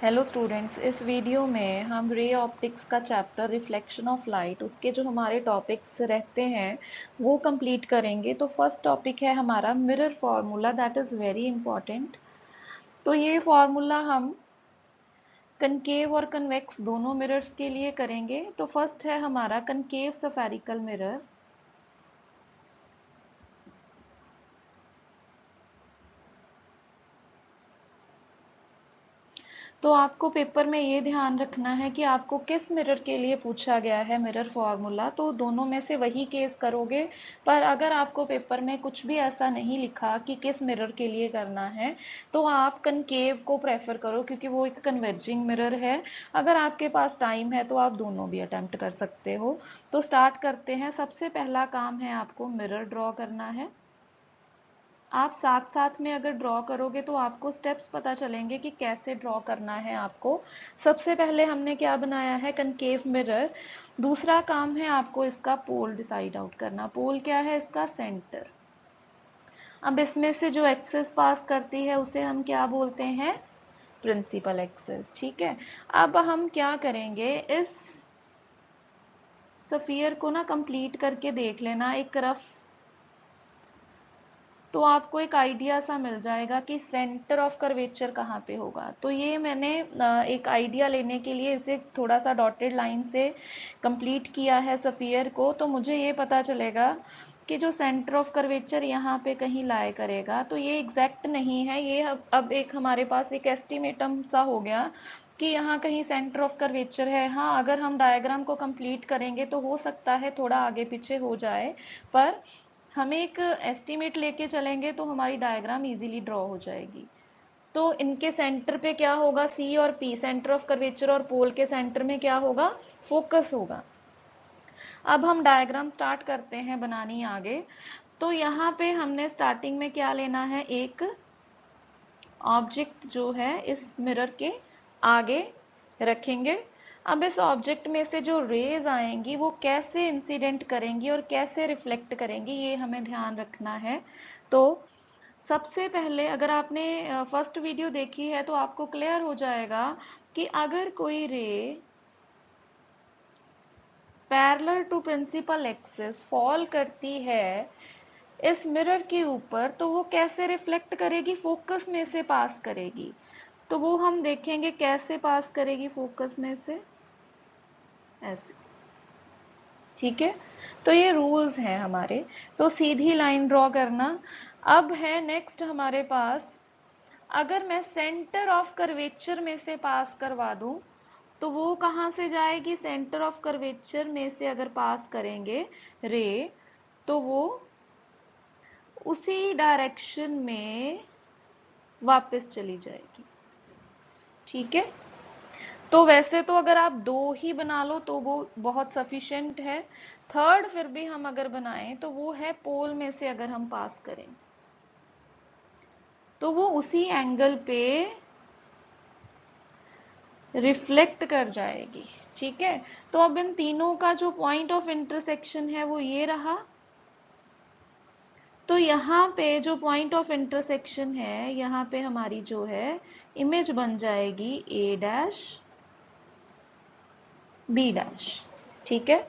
Hello students, इस video में हम रे ऑप्टिक्स का चैप्टर रिफ्लेक्शन ऑफ लाइट उसके जो हमारे टॉपिक्स रहते हैं वो कंप्लीट करेंगे। तो फर्स्ट टॉपिक है हमारा mirror formula, that is very important. तो ये फार्मूला हम कनकेव और कन्वेक्स दोनों मिरर्स के लिए करेंगे। तो फर्स्ट है हमारा कनकेव स्फेरिकल मिरर। तो आपको पेपर में ये ध्यान रखना है कि आपको किस मिरर के लिए पूछा गया है मिरर फॉर्मूला, तो दोनों में से वही केस करोगे। पर अगर आपको पेपर में कुछ भी ऐसा नहीं लिखा कि किस मिरर के लिए करना है तो आप कनकेव को प्रेफर करो, क्योंकि वो एक कन्वर्जिंग मिरर है। अगर आपके पास टाइम है तो आप दोनों भी अटेम्प्ट कर सकते हो। तो स्टार्ट करते हैं। सबसे पहला काम है आपको मिरर ड्रॉ करना है। आप साथ साथ में अगर ड्रॉ करोगे तो आपको स्टेप्स पता चलेंगे कि कैसे ड्रॉ करना है आपको। सबसे पहले हमने क्या बनाया है, कनकेव मिरर। दूसरा काम है आपको इसका पोल डिसाइड आउट करना। पोल क्या है, इसका सेंटर। अब इसमें से जो एक्सेस पास करती है उसे हम क्या बोलते हैं, प्रिंसिपल एक्सेस। ठीक है। अब हम क्या करेंगे, इस स्फीयर को ना कंप्लीट करके देख लेना एक रफ, तो आपको एक आइडिया सा मिल जाएगा कि सेंटर ऑफ कर्वेचर कहाँ पे होगा। तो ये मैंने एक आइडिया लेने के लिए इसे थोड़ा सा डॉटेड लाइन से कंप्लीट किया है स्फीयर को। तो मुझे ये पता चलेगा कि जो सेंटर ऑफ कर्वेचर यहाँ पे कहीं लाए करेगा। तो ये एग्जैक्ट नहीं है, ये अब एक हमारे पास एक एस्टिमेटम सा हो गया कि यहाँ कहीं सेंटर ऑफ कर्वेचर है। हाँ, अगर हम डायग्राम को कंप्लीट करेंगे तो हो सकता है थोड़ा आगे पीछे हो जाए, पर हम एक एस्टीमेट लेके चलेंगे तो हमारी डायग्राम इजीली ड्रॉ हो जाएगी। तो इनके सेंटर पे क्या होगा, सी और पी, सेंटर ऑफ कर्वेचर और पोल के सेंटर में क्या होगा, फोकस होगा। अब हम डायग्राम स्टार्ट करते हैं बनानी आगे। तो यहाँ पे हमने स्टार्टिंग में क्या लेना है, एक ऑब्जेक्ट जो है इस मिरर के आगे रखेंगे। अब इस ऑब्जेक्ट में से जो रेज आएंगी वो कैसे इंसिडेंट करेंगी और कैसे रिफ्लेक्ट करेंगी, ये हमें ध्यान रखना है। तो सबसे पहले अगर आपने फर्स्ट वीडियो देखी है तो आपको क्लियर हो जाएगा कि अगर कोई ray parallel to principal axis fall करती है इस मिरर के ऊपर तो वो कैसे रिफ्लेक्ट करेगी, फोकस में से पास करेगी। तो वो हम देखेंगे कैसे पास करेगी फोकस में से, ऐसे। ठीक है। तो ये रूल्स हैं हमारे। तो सीधी लाइन ड्रॉ करना। अब है नेक्स्ट हमारे पास, अगर मैं सेंटर ऑफ कर्वेचर में से पास करवा दूं तो वो कहां से जाएगी, सेंटर ऑफ कर्वेचर में से अगर पास करेंगे रे तो वो उसी डायरेक्शन में वापस चली जाएगी। ठीक है। तो वैसे तो अगर आप दो ही बना लो तो वो बहुत सफिशिएंट है। थर्ड फिर भी हम अगर बनाएं तो वो है पोल में से अगर हम पास करें तो वो उसी एंगल पे रिफ्लेक्ट कर जाएगी। ठीक है। तो अब इन तीनों का जो पॉइंट ऑफ इंटरसेक्शन है वो ये रहा। तो यहाँ पे जो पॉइंट ऑफ इंटरसेक्शन है, यहाँ पे हमारी जो है इमेज बन जाएगी ए डैश बी डैश। ठीक है।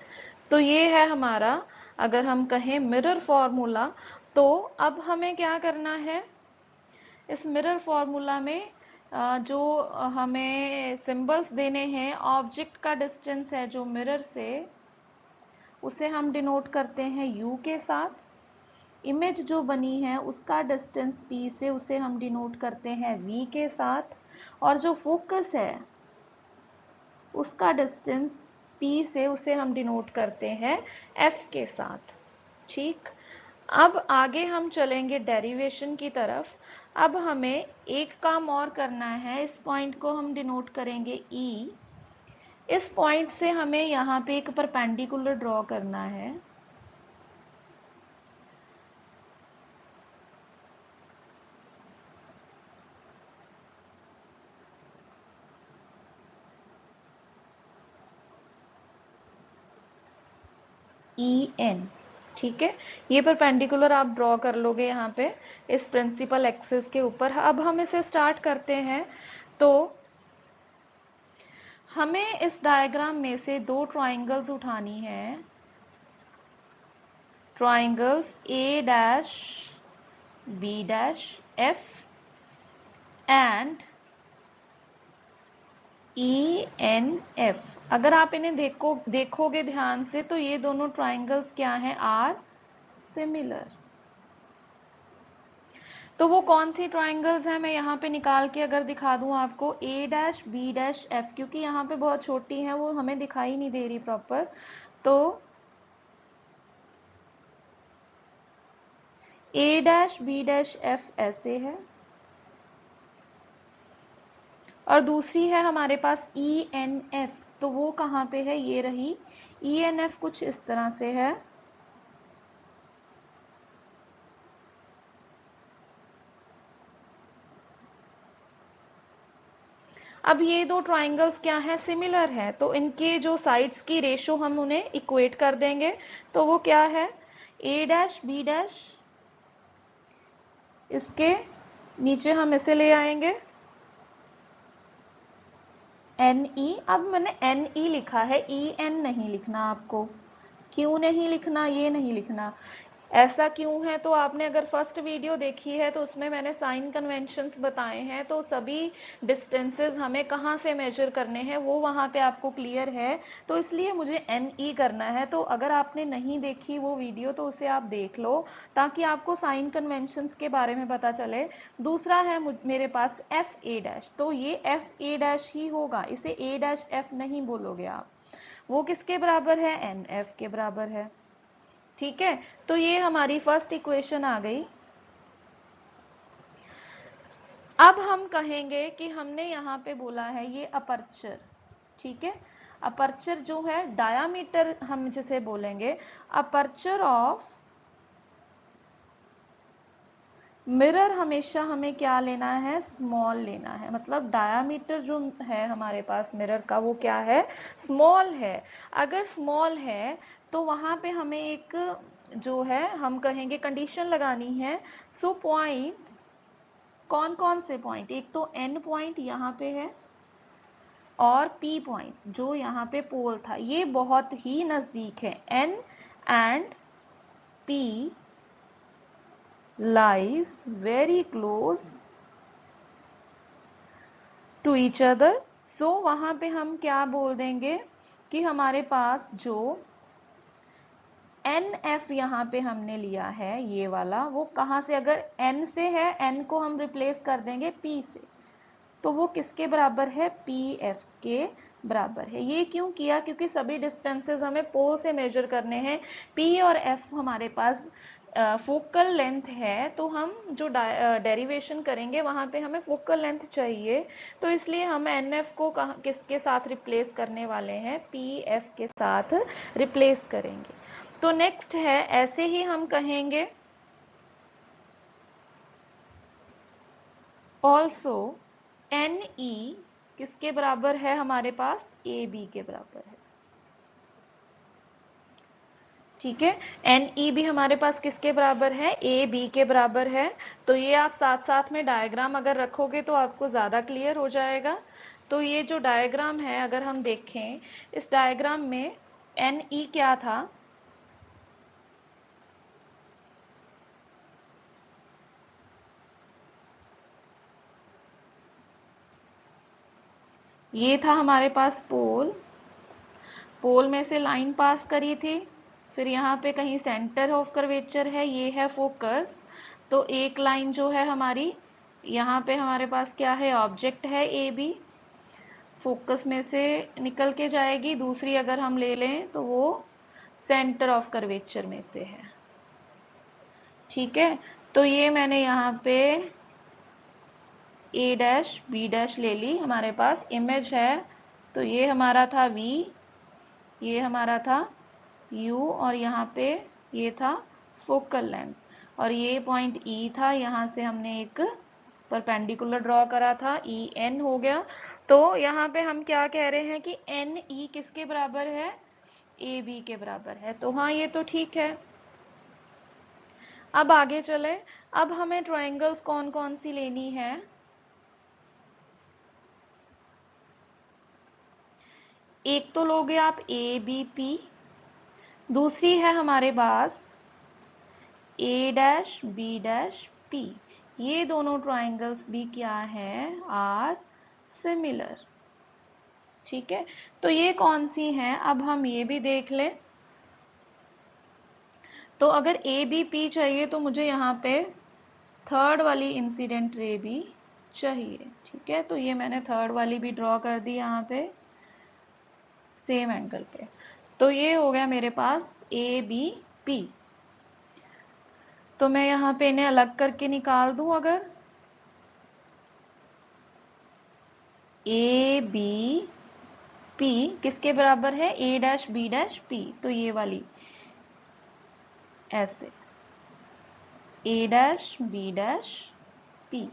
तो ये है हमारा, अगर हम कहें मिरर फॉर्मूला। तो अब हमें क्या करना है, इस मिरर फॉर्मूला में जो हमें सिंबल्स देने हैं, ऑब्जेक्ट का डिस्टेंस है जो मिरर से, उसे हम डिनोट करते हैं u के साथ। इमेज जो बनी है उसका डिस्टेंस p से, उसे हम डिनोट करते हैं v के साथ। और जो फोकस है उसका डिस्टेंस p से, उसे हम डिनोट करते हैं f के साथ। ठीक। अब आगे हम चलेंगे डेरिवेशन की तरफ। अब हमें एक काम और करना है, इस पॉइंट को हम डिनोट करेंगे E। इस पॉइंट से हमें यहाँ पे एक परपेंडिकुलर ड्रॉ करना है। EN। ठीक है। ये परपेंडिकुलर आप ड्रॉ कर लोगे यहाँ पे इस प्रिंसिपल एक्सिस के ऊपर। अब हम इसे स्टार्ट करते हैं। तो हमें इस डायग्राम में से दो ट्राइंगल्स उठानी है, triangles A dash B dash F and E N F. अगर आप इन्हें देखोगे ध्यान से तो ये दोनों ट्राइंगल्स क्या हैं, आर सिमिलर। तो वो कौन सी ट्राइंगल्स हैं, मैं यहाँ पे निकाल के अगर दिखा दूं आपको, ए डैश बी डैश एफ, क्योंकि यहाँ पे बहुत छोटी है वो हमें दिखाई नहीं दे रही प्रॉपर, तो ए डैश बी डैश एफ ऐसे है, और दूसरी है हमारे पास ई एन एफ, तो वो कहाँ पे है, ये रही। ई एन एफ कुछ इस तरह से है। अब ये दो ट्राइंगल्स क्या है, सिमिलर है, तो इनके जो साइड्स की रेशो हम उन्हें इक्वेट कर देंगे, तो वो क्या है, ए डैश बी डैश, इसके नीचे हम इसे ले आएंगे एन ई। अब मैंने एन ई लिखा है, ई एन नहीं लिखना आपको। क्यों नहीं लिखना, ये नहीं लिखना, ऐसा क्यों है, तो आपने अगर फर्स्ट वीडियो देखी है तो उसमें मैंने साइन कन्वेंशंस बताए हैं, तो सभी डिस्टेंसेस हमें कहाँ से मेजर करने हैं वो वहां पे आपको क्लियर है, तो इसलिए मुझे एन ई करना है। तो अगर आपने नहीं देखी वो वीडियो तो उसे आप देख लो, ताकि आपको साइन कन्वेंशंस के बारे में पता चले। दूसरा है मेरे पास एफ ए डैश, तो ये एफ ए डैश ही होगा, इसे ए डैश एफ नहीं बोलोगे आप। वो किसके बराबर है, एन एफ के बराबर है। ठीक है, तो ये हमारी फर्स्ट इक्वेशन आ गई। अब हम कहेंगे कि हमने यहां पे बोला है ये अपर्चर, ठीक है, अपर्चर जो है डायामीटर हम जिसे बोलेंगे, अपर्चर ऑफ मिरर हमेशा हमें क्या लेना है, स्मॉल लेना है, मतलब डायामीटर जो है हमारे पास मिरर का वो क्या है, स्मॉल है। अगर स्मॉल है तो वहां पे हमें एक जो है हम कहेंगे कंडीशन लगानी है। सो पॉइंट्स, कौन कौन से पॉइंट, एक तो एन पॉइंट यहाँ पे है और पी पॉइंट जो यहाँ पे पोल था, ये बहुत ही नजदीक है, N and P lies very close to each other। so वहां पे हम क्या बोल देंगे कि हमारे पास जो एन एफ यहाँ पे हमने लिया है ये वाला, वो कहाँ से, अगर एन से है, एन को हम रिप्लेस कर देंगे पी से, तो वो किसके बराबर है, पी एफ के बराबर है। ये क्यों किया, क्योंकि सभी डिस्टेंसेस हमें पोल से मेजर करने हैं, पी और एफ हमारे पास फोकल लेंथ है, तो हम जो डेरिवेशन करेंगे वहां पे हमें फोकल लेंथ चाहिए, तो इसलिए हम एन एफ को किसके साथ रिप्लेस करने वाले हैं, पी एफ के साथ रिप्लेस करेंगे। तो नेक्स्ट है, ऐसे ही हम कहेंगे ऑल्सो एन ई किसके बराबर है हमारे पास, ए बी के बराबर है। ठीक है, एन ई भी हमारे पास किसके बराबर है, ए बी के बराबर है। तो ये आप साथ साथ में डायग्राम अगर रखोगे तो आपको ज्यादा क्लियर हो जाएगा। तो ये जो डायग्राम है अगर हम देखें, इस डायग्राम में एन ई क्या था, ये था हमारे पास पोल, पोल में से लाइन पास करी थी, फिर यहाँ पे कहीं सेंटर ऑफ कर्वेचर है, ये है फोकस। तो एक लाइन जो है हमारी, यहाँ पे हमारे पास क्या है, ऑब्जेक्ट है ए बी, फोकस में से निकल के जाएगी। दूसरी अगर हम ले लें तो वो सेंटर ऑफ कर्वेचर में से है। ठीक है, तो ये मैंने यहाँ पे ए डैश बी डैश ले ली, हमारे पास इमेज है, तो ये हमारा था V, ये हमारा था U, और यहाँ पे ये था फोकल लेंथ, और ये पॉइंट E था, यहाँ से हमने एक परपेंडिकुलर ड्रॉ करा था, EN हो गया। तो यहाँ पे हम क्या कह रहे हैं कि NE किसके बराबर है, AB के बराबर है। तो हाँ, ये तो ठीक है। अब आगे चले, अब हमें ट्रायंगल्स कौन कौन सी लेनी है, एक तो लोगे आप ए बी पी, दूसरी है हमारे पास A dash B dash P. ये दोनों ट्राइंगल्स भी क्या है, आर सिमिलर। ठीक है, तो ये कौन सी हैं, अब हम ये भी देख लें। तो अगर ए बी पी चाहिए तो मुझे यहाँ पे थर्ड वाली इंसिडेंट रे भी चाहिए। ठीक है, तो ये मैंने थर्ड वाली भी ड्रॉ कर दी यहाँ पे सेम एंगल पे। तो ये हो गया मेरे पास ए बी पी। तो मैं यहाँ पे इन्हें अलग करके निकाल दूं, अगर ए बी पी किसके बराबर है, A dash B dash P, तो ये वाली ऐसे ए डैश बी डैश पी।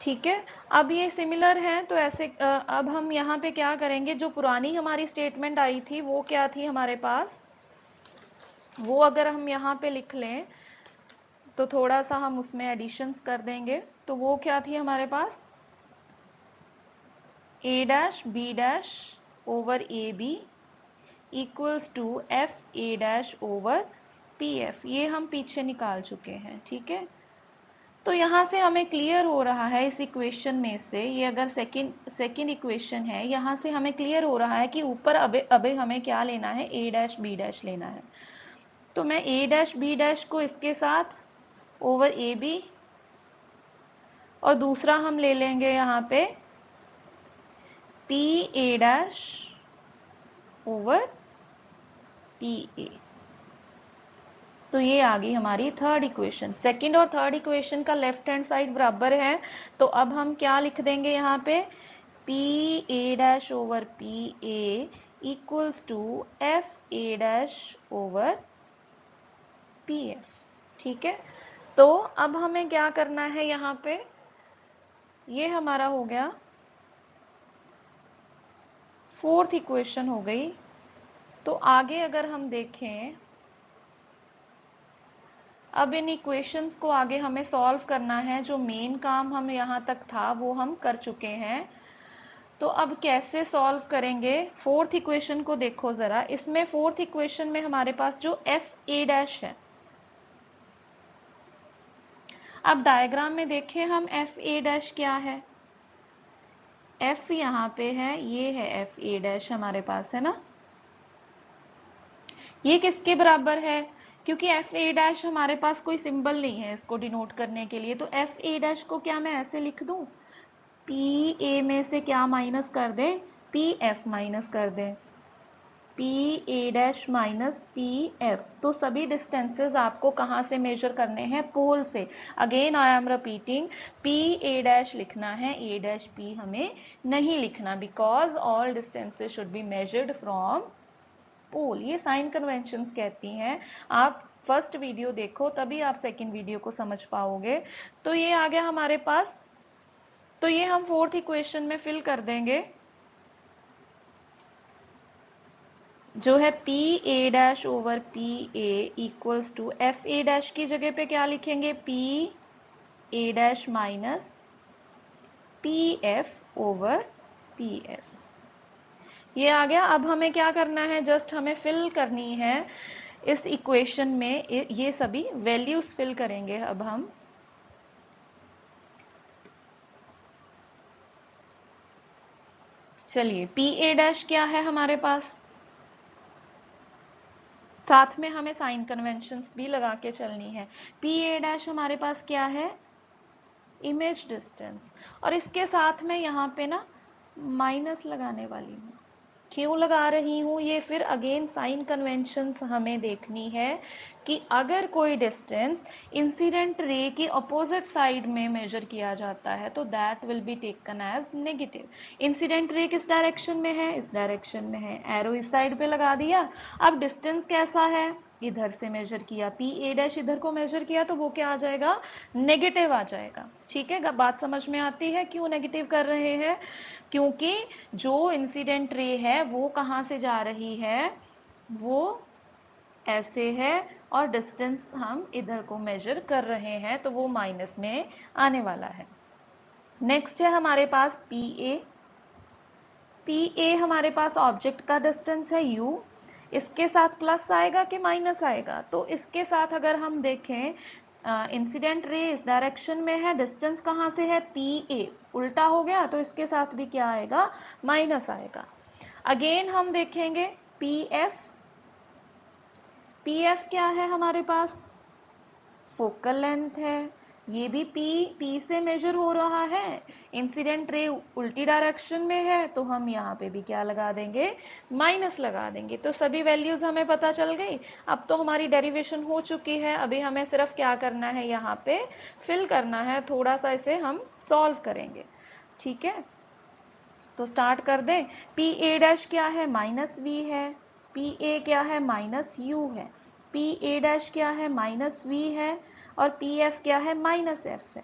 ठीक है, अब ये सिमिलर है तो ऐसे अब हम यहाँ पे क्या करेंगे, जो पुरानी हमारी स्टेटमेंट आई थी वो क्या थी हमारे पास, वो अगर हम यहाँ पे लिख लें तो थोड़ा सा हम उसमें एडिशंस कर देंगे। तो वो क्या थी हमारे पास, A dash B dash over A B equals to F A dash over P F. ये हम पीछे निकाल चुके हैं। ठीक है, तो यहां से हमें क्लियर हो रहा है इस इक्वेशन में से, ये अगर सेकंड इक्वेशन है, यहां से हमें क्लियर हो रहा है कि ऊपर अबे हमें क्या लेना है, ए डैश बी डैश लेना है। तो मैं ए डैश बी डैश को इसके साथ ओवर ए बी, और दूसरा हम ले लेंगे यहाँ पे P A dash over P ए। तो ये आ गई हमारी थर्ड इक्वेशन। सेकंड और थर्ड इक्वेशन का लेफ्ट हैंड साइड बराबर है, तो अब हम क्या लिख देंगे यहाँ पे, P A dash over P A equals to F A dash over P F. ठीक है, तो अब हमें क्या करना है यहाँ पे, ये हमारा हो गया फोर्थ इक्वेशन हो गई। तो आगे अगर हम देखें, अब इन इक्वेशंस को आगे हमें सॉल्व करना है। जो मेन काम हम यहाँ तक था वो हम कर चुके हैं। तो अब कैसे सॉल्व करेंगे, फोर्थ इक्वेशन को देखो जरा। इसमें फोर्थ इक्वेशन में हमारे पास जो एफ ए डैश है, अब डायग्राम में देखें हम एफ ए डैश क्या है, एफ यहाँ पे है, ये है एफ ए डैश हमारे पास, है ना। ये किसके बराबर है, क्योंकि एफ ए डैश हमारे पास कोई सिंबल नहीं है इसको डिनोट करने के लिए, तो एफ ए डैश को क्या मैं ऐसे लिख दूं, पी ए में से क्या माइनस कर दें, पी एफ माइनस कर दें, P A dash minus P F. तो सभी डिस्टेंसेस आपको कहाँ से मेजर करने हैं, पोल से। Again I am repeating, P A dash लिखना है, ए डैश पी हमें नहीं लिखना, because all distances should be measured from pole. ये साइन कन्वेंशंस कहती हैं। आप फर्स्ट वीडियो देखो तभी आप सेकंड वीडियो को समझ पाओगे। तो ये आ गया हमारे पास, तो ये हम फोर्थ इक्वेशन में फिल कर देंगे, जो है P A dash over P A equals to F A dash की जगह पे क्या लिखेंगे, P A dash minus P F over P F. ये आ गया। अब हमें क्या करना है, जस्ट हमें फिल करनी है इस इक्वेशन में, ये सभी वैल्यूज फिल करेंगे अब हम। चलिए, पी ए डैश क्या है हमारे पास, साथ में हमें साइन कन्वेंशंस भी लगा के चलनी है। पी ए डैश हमारे पास क्या है, इमेज डिस्टेंस, और इसके साथ में यहाँ पे ना माइनस लगाने वाली हूँ। क्यों लगा रही हूँ, ये फिर अगेन साइन कन्वेंशंस हमें देखनी है कि अगर कोई डिस्टेंस इंसिडेंट रे की अपोजिट साइड में मेजर किया जाता है तो that will be taken as negative. Incident ray किस डायरेक्शन में है, इस डायरेक्शन में है, एरो इस साइड पे लगा दिया। अब डिस्टेंस कैसा है, इधर से मेजर किया, पी ए डैश इधर को मेजर किया, तो वो क्या आ जाएगा, नेगेटिव आ जाएगा। ठीक है, बात समझ में आती है क्यों नेगेटिव कर रहे हैं, क्योंकि जो इंसिडेंट रे है वो कहां से जा रही है, वो ऐसे है, और डिस्टेंस हम इधर को मेजर कर रहे हैं तो वो माइनस में आने वाला है। नेक्स्ट है हमारे पास पी पी ए हमारे पास ऑब्जेक्ट का डिस्टेंस है u, इसके साथ प्लस आएगा कि माइनस आएगा? तो इसके साथ अगर हम देखें, इंसिडेंट रे इस डायरेक्शन में है, डिस्टेंस कहाँ से है? पी ए, उल्टा हो गया तो इसके साथ भी क्या आएगा? माइनस आएगा। अगेन हम देखेंगे पी एफ, पी एफ क्या है हमारे पास? फोकल लेंथ है, ये भी पी से मेजर हो रहा है, इंसिडेंट रे उल्टी डायरेक्शन में है, तो हम यहाँ पे भी क्या लगा देंगे? माइनस लगा देंगे। तो सभी वैल्यूज हमें पता चल गई। अब तो हमारी डेरिवेशन हो चुकी है, अभी हमें सिर्फ क्या करना है? यहाँ पे फिल करना है, थोड़ा सा इसे हम सॉल्व करेंगे। ठीक है, तो स्टार्ट कर दें। पी ए डैश क्या है? माइनस वी है। पी ए क्या है? माइनस यू है। पी ए डैश क्या है? माइनस वी है। और पी एफ क्या है? माइनस एफ है।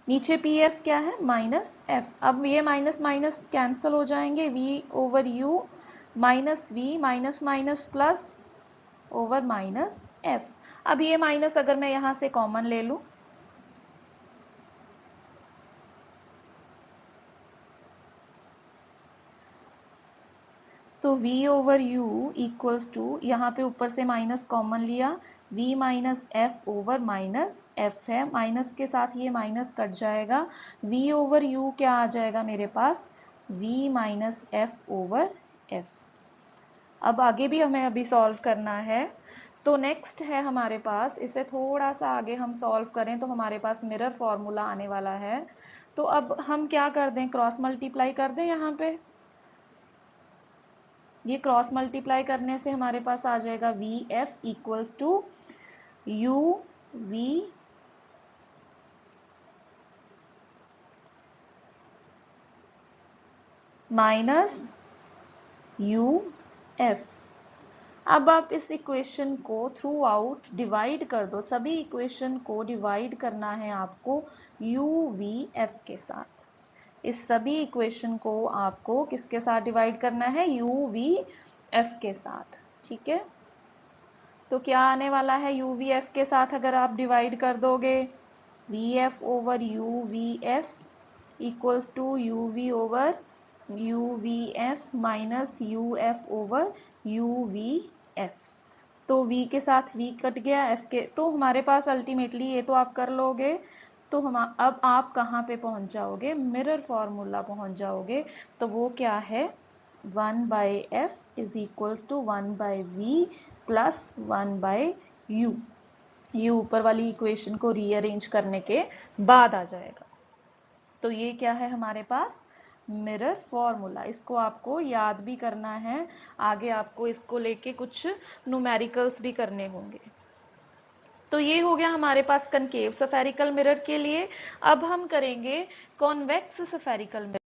नीचे पी एफ क्या है? Minus F. अब ये माइनस माइनस कैंसल हो जाएंगे, V over U minus V, minus minus plus over minus F. अब ये माइनस अगर मैं यहां से कॉमन ले लूं, तो v over u equals to, यहाँ पे ऊपर से माइनस कॉमन लिया, v minus F over minus F है, माइनस के साथ ये माइनस कट जाएगा, v ओवर u क्या आ जाएगा मेरे पास? v minus F over F. अब आगे भी हमें अभी सॉल्व करना है, तो नेक्स्ट है हमारे पास, इसे थोड़ा सा आगे हम सॉल्व करें तो हमारे पास मिरर फॉर्मूला आने वाला है। तो अब हम क्या कर दें? क्रॉस मल्टीप्लाई कर दें यहाँ पे। ये क्रॉस मल्टीप्लाई करने से हमारे पास आ जाएगा V F equals to U V minus U F. अब आप इस इक्वेशन को थ्रू आउट डिवाइड कर दो, सभी इक्वेशन को डिवाइड करना है आपको यू वी एफ के साथ। इस सभी इक्वेशन को आपको किसके साथ डिवाइड करना है? यू वी एफ के साथ। ठीक है, तो क्या आने वाला है यू वी एफ के साथ अगर आप डिवाइड कर दोगे? V F over U V F equals to U V over U V F minus U F over U V F. तो v के साथ v कट गया, f के, तो हमारे पास अल्टीमेटली ये तो आप कर लोगे, तो हम अब आप कहाँ पे पहुंच जाओगे? मिरर फॉर्मूला पहुंच जाओगे। तो वो क्या है? 1 by F is equals to 1 by V plus 1 by U. ये ऊपर वाली इक्वेशन को रीअरेंज करने के बाद आ जाएगा। तो ये क्या है हमारे पास? Mirror formula. इसको आपको याद भी करना है, आगे आपको इसको लेके कुछ न्यूमेरिकल्स भी करने होंगे। तो ये हो गया हमारे पास कनकेव स्फेरिकल मिरर के लिए। अब हम करेंगे कॉन्वेक्स स्फेरिकल मिरर।